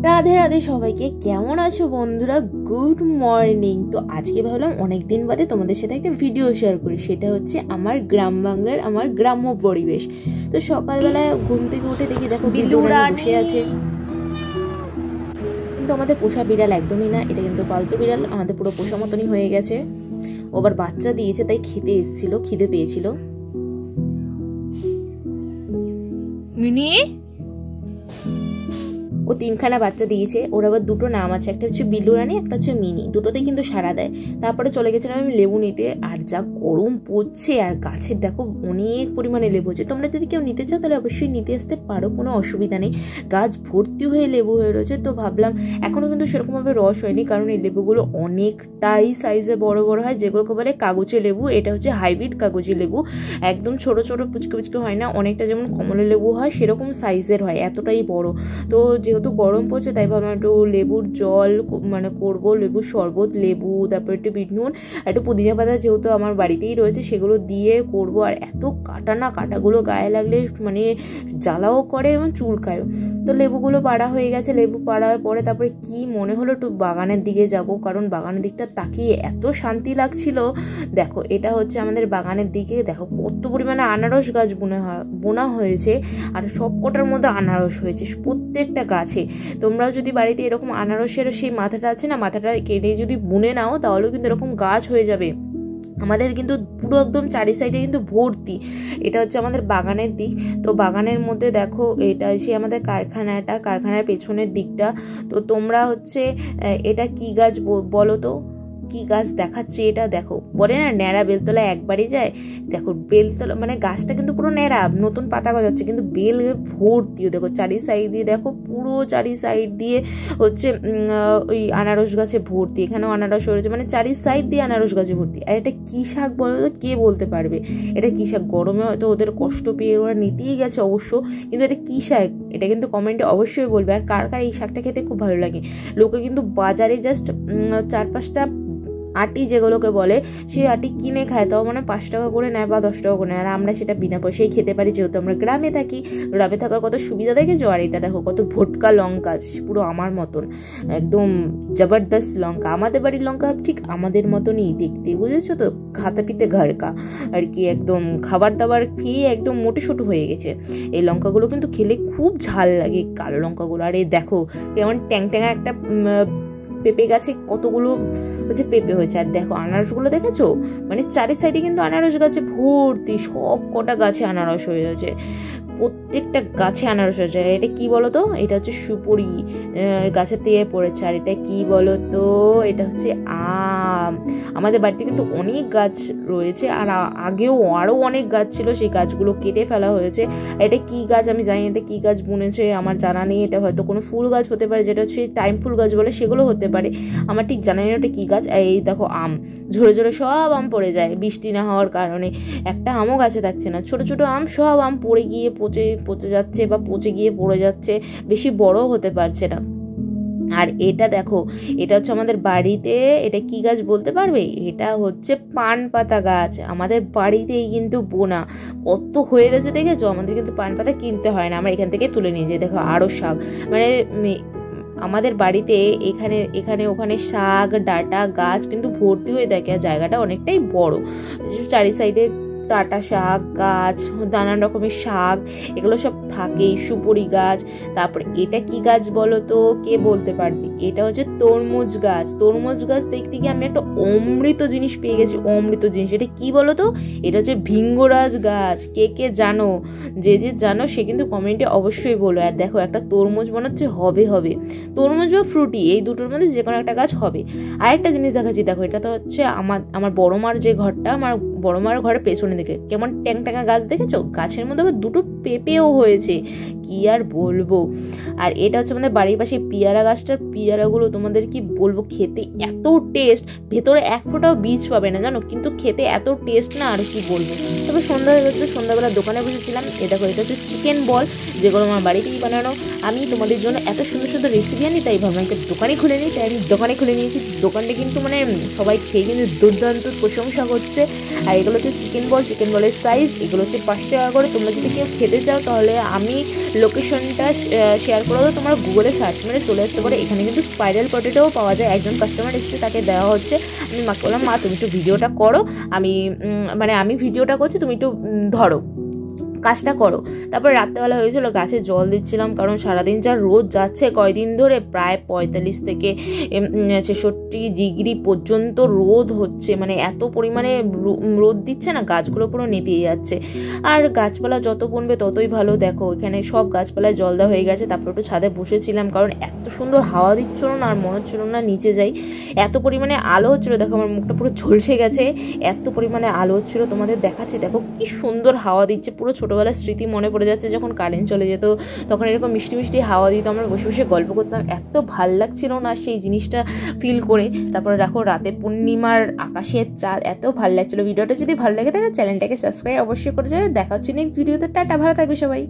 রাধে রাধে সবাইকে, কেমন আছো বন্ধুরা? Good morning. তো আজকে ভাবলাম অনেকদিন বাদে তোমাদের সাথে একটা ভিডিও শেয়ার করি। সেটা হচ্ছে আমার গ্রাম বাংলার আমার গ্রাম্য পরিবেশ। তো সকালবেলায় ঘুম থেকে উঠে দেখি, দেখো বিলুরা বসে আছে। কিন্তু আমাদের পোষা বিড়াল একদমই না, এটা কিন্তু পালতু বিড়াল, আমাদের পুরো পোষা মতনই হয়ে গেছে। ও আবার বাচ্চা দিয়েছে, তাই খেতে এসেছিল, খিদে পেয়েছিল। মিনি ও 3খানা বাচ্চা দিয়েছে। ওর আবার দুটো নাম আছে, একটা হচ্ছে বিল্লু রানী, একটা হচ্ছে মিনি। দুটোতেই কিন্তু সাড়া দেয়। তারপরে চলে গেছিলাম আমি লেবু নিতে। আর যা গরম পড়ছে, আর গাছের দেখো অনেক পরিমাণে লেবু হচ্ছে। তোমরা যদি কেউ নিতে চাও তাহলে অবশ্যই নিতে আসতে পারো, কোনো অসুবিধা নেই। গাছ ভর্তি হয়ে লেবু হয়ে রয়েছে। তো ভাবলাম, এখনও কিন্তু সেরকমভাবে রস হয়নি, কারণ এই লেবুগুলো অনেকটাই সাইজে বড় বড় হয়, যেগুলোকে বলে কাগজে লেবু। এটা হচ্ছে হাইব্রিড কাগজি লেবু, একদম ছোট ছোট পুচকে পুচকে হয় না, অনেকটা যেমন কমলা লেবু হয় সেরকম সাইজের হয়, এতটাই বড়। তো যেহেতু গরম পড়ছে তাই ভাবলাম একটু লেবুর জল করবো, লেবুর শরবত, লেবু, তারপর একটু বিট নুন, একটু পুদিনা পাতা যেহেতু আমার বাড়িতেই রয়েছে সেগুলো দিয়ে করবো। আর এত কাটা না, কাটাগুলো গায়ে লাগলে জ্বালাও করে এবং চুলকায়ও। তো লেবুগুলো পাড়া হয়ে গেছে। লেবু পাড়ার পরে তারপরে কি মনে হলো একটু বাগানের দিকে যাব, কারণ বাগানের দিকটা তাকিয়ে এত শান্তি লাগছিল। দেখো, এটা হচ্ছে আমাদের বাগানের দিকে। দেখো কত পরিমাণে আনারস গাছ বোনা হয়েছে, আর সব কটার মধ্যে আনারস হয়েছে প্রত্যেকটা গাছে। তোমরাও যদি বাড়িতে এরকম আনারসের সেই মাথাটা আছে না, মাথাটা কেটে যদি বুনে নাও তাহলেও কিন্তু এরকম গাছ হয়ে যাবে। আমাদের কিন্তু পুরো একদম চারি সাইডে কিন্তু ভর্তি। এটা হচ্ছে আমাদের বাগানের দিক। তো বাগানের মধ্যে দেখো, এটা সে আমাদের কারখানার পেছনের দিকটা। তো তোমরা হচ্ছে এটা কি গাছ বলো তো, কি গাছ দেখাচ্ছে এটা? দেখো, বলে না ন্যাড়া বেলতলা একবারই যায়। দেখো বেলতলা গাছটা কিন্তু পুরো ন্যাড়া, নতুন পাতা গজাচ্ছে, কিন্তু বেল ভর্তিও। দেখো চারি সাইড দিয়ে, দেখো পুরো চারি সাইড দিয়ে হচ্ছে ওই আনারস গাছে ভর্তি। এখানেও আনারস হয়েছে, চারি সাইড দিয়ে আনারস গাছে ভর্তি। আর এটা কি শাক বলো তো, কে বলতে পারবে এটা কি শাক? গরমে হয়তো ওদের কষ্ট পেয়ে ওরা নিতেই গেছে অবশ্য, কিন্তু এটা কি শাক এটা কিন্তু কমেন্টে অবশ্যই বলবে। আর কার কার এই শাকটা খেতে খুব ভালো লাগে। লোকে কিন্তু বাজারে জাস্ট 4-5টা আটি যেগুলোকে বলে, সেই আটি কিনে খায়, তাও 5 টাকা করে নেয় বা 10 টাকা করে নেয়। আর আমরা সেটা বিনা পয়সায় খেতে পারি, যেহেতু আমরা গ্রামে থাকি। গ্রামে থাকার কত সুবিধা দেখেছো? আর এটা দেখো কত ভোটকা লঙ্কা, পুরো আমার মতন একদম জবরদস্ত লঙ্কা। আমাদের বাড়ির লঙ্কা ঠিক আমাদের মতনই দেখতে, বুঝেছো তো? খাতা পিতে ঘাড়কা আর কি, একদম খাবার দাবার খেয়ে একদম মোটে সোটো হয়ে গেছে। এই লঙ্কাগুলো কিন্তু খেলে খুব ঝাল লাগে, কালো লঙ্কাগুলো। আর এই দেখো কেমন ট্যাংট্যাঙা একটা পেঁপে গাছে কতগুলো হচ্ছে পেঁপে হয়েছে। আর দেখো আনারসগুলো দেখেছো, চারি সাইডে কিন্তু আনারস গাছে ভর্তি, সব কটা গাছে আনারস হয়েছে, প্রত্যেকটা গাছে আনারস হয়েছে। এটা কি বলতো, এটা হচ্ছে সুপুরি গাছের থেকে পড়েছে। আর এটা কি বলতো, এটা হচ্ছে আম। আমাদের বাড়িতে কিন্তু অনেক গাছ রয়েছে, আর আগেও আরও অনেক গাছ ছিল, সেই গাছগুলো কেটে ফেলা হয়েছে। এটা কি গাছ আমি জানি, এটা কি গাছ বুনেছে আমার জানা নেই। এটা হয়তো কোনো ফুল গাছ হতে পারে, যেটা হচ্ছে টাইম ফুল গাছ বলে, সেগুলো হতে পারে, আমার ঠিক জানা নেই ওটা কি গাছ। এই দেখো আম, ঝরে ঝরে সব আম পড়ে যায় বৃষ্টি না হওয়ার কারণে। একটা আমও গাছে থাকছে না, ছোট ছোট আম, সব আম পড়ে গিয়ে পচে যাচ্ছে বা পচে গিয়ে পড়ে যাচ্ছে, বেশি বড় হতে পারছে না। আর এটা দেখো, এটা হচ্ছে আমাদের বাড়িতে, এটা কি গাছ বলতে পারবে? এটা হচ্ছে পান পাতা গাছ, আমাদের বাড়িতেই কিন্তু বোনা। কত হয়ে গেছে দেখেছো? আমাদের কিন্তু পান পাতা কিনতে হয় না, আমরা এখান থেকে তুলে নিয়ে যাই। দেখো আরও শাক, আমাদের বাড়িতে এখানে ওখানে শাক ডাটা গাছ কিন্তু ভর্তি হয়ে থাকে। আর জায়গাটা অনেকটাই বড়, চারি সাইডে ডাঁটা শাক গাছ, নানান রকমের শাক, এগুলো সব থাকেই। সুপুরি গাছ। তারপরে এটা কি গাছ বলো তো, কে বলতে পারবে? এটা হচ্ছে তরমুজ গাছ। তরমুজ গাছ দেখতে গিয়ে আমি একটা অমৃত জিনিস পেয়ে গেছি, অমৃত জিনিস। এটা কি বলো তো, এটা হচ্ছে ভিঙ্গরাজ গাছ। কে কে জানো? যে জানো সে কিন্তু কমেন্টে অবশ্যই বলো। আর দেখো একটা তরমুজ মনে হচ্ছে হবে, তরমুজ বা ফ্রুটি, এই দুটোর মধ্যে যে কোনো একটা গাছ হবে। আরেকটা জিনিস দেখাচ্ছি, দেখো এটা তো হচ্ছে আমার বড় মার যে ঘরটা, আমার বড় মার ঘরের পেছনে দিকে কেমন ট্যাংট্যাঙা গাছ দেখেছো? গাছের মধ্যে আবার দুটো পেঁপেও হয়েছে, কি আর বলবো। আর এটা হচ্ছে আমাদের বাড়ির পাশে পিয়ারা গাছটার পেয়ারাগুলো তোমাদের কি বলবো, খেতে এত টেস্ট, ভেতরে এক ফোঁটাও বীজ পাবে না জানো, কিন্তু খেতে এত টেস্ট না আর কি বলবো। তবে সন্ধ্যা হয়ে গেছে, সন্ধ্যাবেলা দোকানে বসেছিলাম। এটা হচ্ছে চিকেন বল, যেগুলো আমার বাড়িতেই বানানো। আমি তোমাদের জন্য এত সুন্দর সুন্দর রেসিপি আনি, তাই ভাবলাম একটা দোকানে খুলে নিই, তাই আমি দোকানে খুলে নিয়েছি। দোকানটা কিন্তু মানে সবাই খেয়ে কিন্তু দুর্দান্ত প্রশংসা করছে। আর এগুলো হচ্ছে চিকেন বল, চিকেন বলের সাইজ, এগুলো হচ্ছে 5 টাকা করে। তোমরা যদি কেউ খেতে চাও তাহলে আমি লোকেশনটা শেয়ার করে দেবো, তোমরা গুগলে সার্চ মেরে চলে আসতে পারো। এখানে কিন্তু স্পাইরাল পটেটোও পাওয়া যায়। একজন কাস্টমার এসেছে, তাকে দেওয়া হচ্ছে। আমি মাকে বললাম, মা তুমি একটু ভিডিওটা করো, আমি ভিডিওটা করছি, তুমি একটু ধরো, কাজটা করো। তারপর রাত্রেবেলা হয়েছিল, গাছে জল দিচ্ছিলাম, কারণ সারাদিন যা রোদ যাচ্ছে কয়দিন ধরে, প্রায় 45 থেকে 66 ডিগ্রি পর্যন্ত রোদ হচ্ছে, মানে এত পরিমাণে রোদ দিচ্ছে না, গাছগুলো পুরো নেতিয়ে যাচ্ছে। আর গাছপালা যত বনবে ততই ভালো। দেখো এখানে সব গাছপালায় জল দেওয়া হয়ে গেছে। তারপর একটু ছাদে বসেছিলাম, কারণ এত সুন্দর হাওয়া দিচ্ছিল না, আর মনে হচ্ছিল না নিচে যাই, এত পরিমাণে আলো হচ্ছিলো। দেখো আমার মুখটা পুরো ঝলসে গেছে, এত পরিমাণে আলো হচ্ছিলো। তোমাদের দেখাচ্ছি, দেখো কি সুন্দর হাওয়া দিচ্ছে। পুরো ছোটোবেলার স্মৃতি মনে পড়ে যাচ্ছে, যখন কারেন্ট চলে যেত তখন এরকম মিষ্টি মিষ্টি হাওয়া দিত, আমরা বসে বসে গল্প করতাম, এত ভাল লাগছিল না সেই জিনিসটা ফিল করে। তারপরে দেখো রাতে পূর্ণিমার আকাশের চাঁদ, এত ভাল লাগছিলো। ভিডিওটা যদি ভালো লাগে থাকে চ্যানেলটাকে সাবস্ক্রাইব অবশ্যই করে যাবে। দেখা হচ্ছে নেক্সট ভিডিওতে। টাটা, ভালো থাকবে সবাই।